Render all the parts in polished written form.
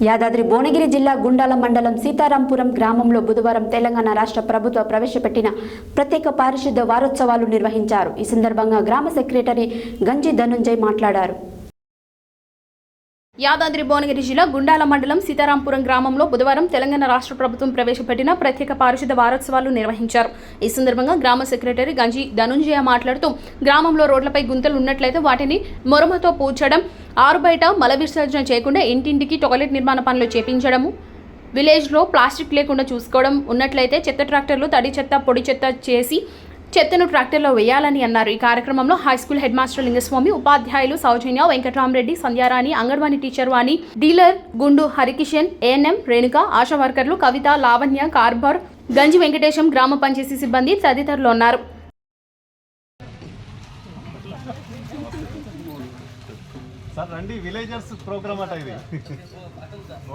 యాదాద్రి భువనగిరి జిల్లా గుండాల మండలం సీతారాంపురం గ్రామంలో బుధవారం తెలంగాణ రాష్ట్ర ప్రభుత్వం ప్రవేశపెట్టిన ప్రత్యేక పారిశుద్ధ వారోత్సవాలు నిర్వహించారు. ఈ సందర్భంగా గ్రామ సెక్రటరీ గంజి ధనుంజయ్ మాట్లాడారు. యాదాద్రి భువనగిరి జిల్లా గుండాల మండలం సీతారాంపురం గ్రామంలో బుధవారం తెలంగాణ రాష్ట్ర ప్రభుత్వం ప్రవేశపెట్టిన ప్రత్యేక పారిశుద్ధ వారోత్సవాలు నిర్వహించారు. ఈ సందర్భంగా గ్రామ సెక్రటరీ గంజి ధనుంజయ మాట్లాడుతూ గ్రామంలో రోడ్లపై గుంతలు ఉన్నట్లయితే వాటిని మొరమతో పూడ్చడం, ఆరుబయట మల విసర్జన చేయకుండా ఇంటింటికి టాయిలెట్ నిర్మాణ పనులు చేపించడము, విలేజ్లో ప్లాస్టిక్ లేకుండా చూసుకోవడం, ఉన్నట్లయితే చెత్త ట్రాక్టర్లు తడి చెత్త పొడి చెత్త చేసి చెత్తను ట్రాక్టర్లో వేయాలని అన్నారు. ఈ కార్యక్రమంలో హైస్కూల్ హెడ్ మాస్టర్ లింగస్వామి, ఉపాధ్యాయులు సౌజన్య, వెంకటరామరెడ్డి, సంధ్యారాణి, అంగన్వాడీ టీచర్ వాణి, డీలర్ గుండు హరికిషన్, ఏఎన్ఎం రేణుక, ఆశా వర్కర్లు కవిత, లావణ్య, కార్బర్, గంజి వెంకటేశం, గ్రామ పంచాయతీ సిబ్బంది తదితరులు ఉన్నారు. సార్ రండి, విలేజర్స్ ప్రోగ్రామ్ అట ఇది.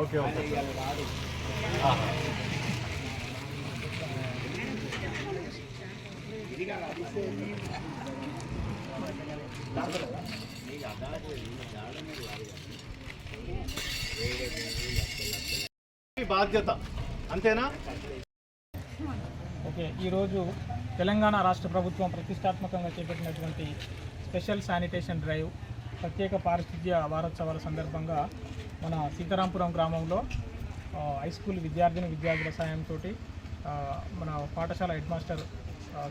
ఓకే ఓకే బాధ్యత అంతేనా? ఓకే, ఈరోజు తెలంగాణ రాష్ట్ర ప్రభుత్వం ప్రతిష్టాత్మకంగా చేపట్టినటువంటి స్పెషల్ శానిటేషన్ డ్రైవ్ ప్రత్యేక పారిశుద్ధ్య వారోత్సవాల సందర్భంగా మన సీతారాంపురం గ్రామంలో హై స్కూల్ విద్యార్థుల సాయంతో మన పాఠశాల head master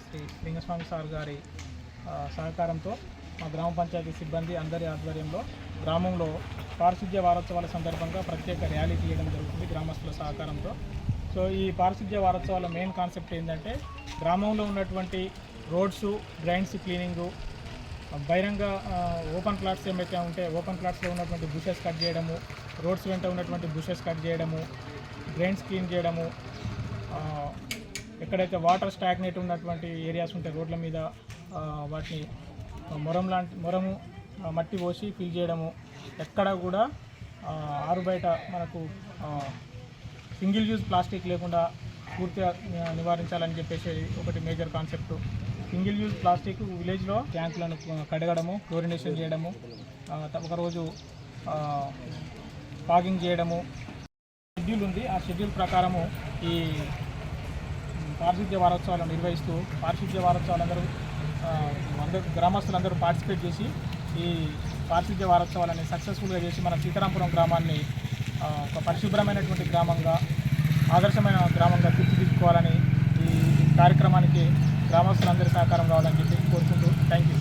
Shri Lingaswamy sir గారి సహకారంతో మా గ్రామ పంచాయతీ సిబ్బంది అందరి ఆధ్వర్యంలో గ్రామంలో పారిశుద్ధ్య వారోత్సవాల సందర్భంగా ప్రత్యేక ర్యాలీ తీయడం జరుగుతుంది గ్రామస్తుల సహకారంతో. సో ఈ పారిశుద్ధ్య వారోత్సవాల మెయిన్ కాన్సెప్ట్ ఏంటంటే గ్రామంలో ఉన్నటువంటి రోడ్స్, డ్రైన్స్ క్లీనింగు, బహిరంగ ఓపెన్ ప్లాట్స్ ఏమైతే ఉంటే ఓపెన్ ప్లాట్స్లో ఉన్నటువంటి బుషెస్ కట్ చేయడము, రోడ్స్ వెంట ఉన్నటువంటి బుషెస్ కట్ చేయడము, డ్రైన్స్ క్లీన్ చేయడము, ఎక్కడైతే వాటర్ స్టాగ్నేట్ ఉన్నటువంటి ఏరియాస్ ఉంటాయి రోడ్ల మీద వాటిని మొరము మట్టి పోసి ఫిల్ చేయడము, ఎక్కడ కూడా ఆరుబయట మనకు సింగిల్ యూజ్ ప్లాస్టిక్ లేకుండా పూర్తిగా నివారించాలని చెప్పేసి ఒకటి major concept. Single use plastic విలేజ్లో ట్యాంకులను కడగడము, క్లోరినేషన్ చేయడము, ఒకరోజు ఫాగింగ్ చేయడము షెడ్యూల్ ఉంది. ఆ షెడ్యూల్ ప్రకారము ఈ పారిశుద్ధ్య వారోత్సవాలు నిర్వహిస్తూ పారిశుద్ధ్య వారోత్సవాలందరూ గ్రామస్తులందరూ పార్టిసిపేట్ చేసి ఈ పారిశుద్ధ్య వారోత్సవాలని సక్సెస్ఫుల్గా చేసి మన సీతారాంపురం గ్రామాన్ని ఒక పరిశుభ్రమైనటువంటి గ్రామంగా, ఆదర్శమైన గ్రామంగా తీర్చిదిద్దుకోవాలని ఈ కార్యక్రమానికి గ్రామస్తులందరి సహకారం కావాలని చెప్పి కోరుకుంటూ థ్యాంక్ యూ.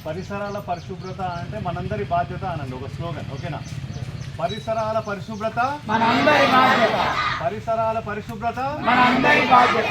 పరిసరాల పరిశుభ్రత అంటే మనందరి బాధ్యత అనండి ఒక స్లోగన్, ఓకేనా? పరిసరాల పరిశుభ్రత మనందరి బాధ్యత, పరిసరాల పరిశుభ్రత మనందరి బాధ్యత.